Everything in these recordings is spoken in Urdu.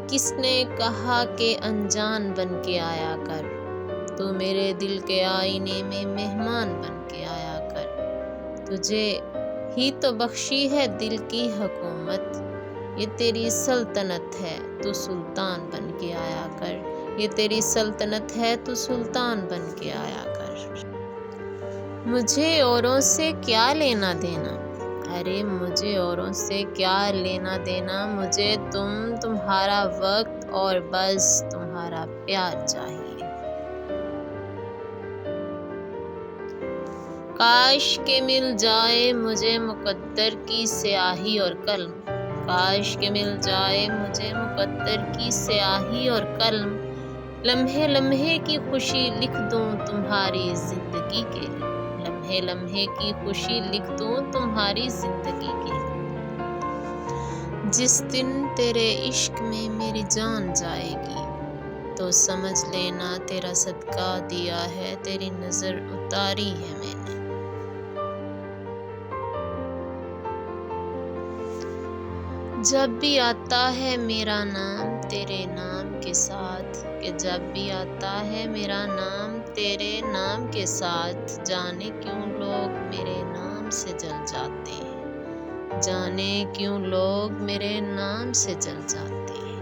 کس نے کہا کہ انجان بن کے آیا کر، تو میرے دل کے آئینے میں مہمان بن کے آیا کر۔ تجھے ہی تو بخشی ہے دل کی حکومت، یہ تیری سلطنت ہے تو سلطان بن کے آیا کر، یہ تیری سلطنت ہے تو سلطان بن کے آیا کر۔ مجھے اوروں سے کیا لینا دینا، ارے مجھے اوروں سے کیا لینا دینا، مجھے تمہارا وقت اور بس تمہارا پیار چاہیے۔ کاش کہ مل جائے مجھے مقدر کی سیاہی اور قلم، کاش کہ مل جائے مجھے مقدر کی سیاہی اور قلم، لمحے لمحے کی خوشی لکھ دوں تمہاری زندگی کے لیے، لمحے لمحے کی خوشی لکھ دوں تمہاری زندگی کے لیے۔ جس دن تیرے عشق میں میری جان جائے گی، تو سمجھ لینا تیرا صدقہ دیا ہے، تیری نظر اتاری ہے میں نے۔ جب بھی آتا ہے میرا نام تیرے نام کے ساتھ، کہ جب بھی آتا ہے میرا نام تیرے نام کے ساتھ، جانے کیوں لوگ میرے نام سے جل جاتے ہیں، جانے کیوں لوگ میرے نام سے جل جاتے ہیں۔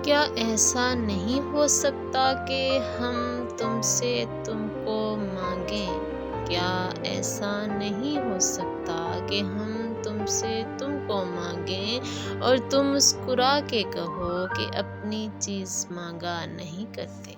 کیا ایسا نہیں ہو سکتا کہ ہم تم سے تم کو مانگیں، کیا ایسا نہیں ہو سکتا کہ ہم تم سے تم کو مانگیں، اور تم مسکرا کے کہو کہ اپنی چیز مانگا نہیں کرتے۔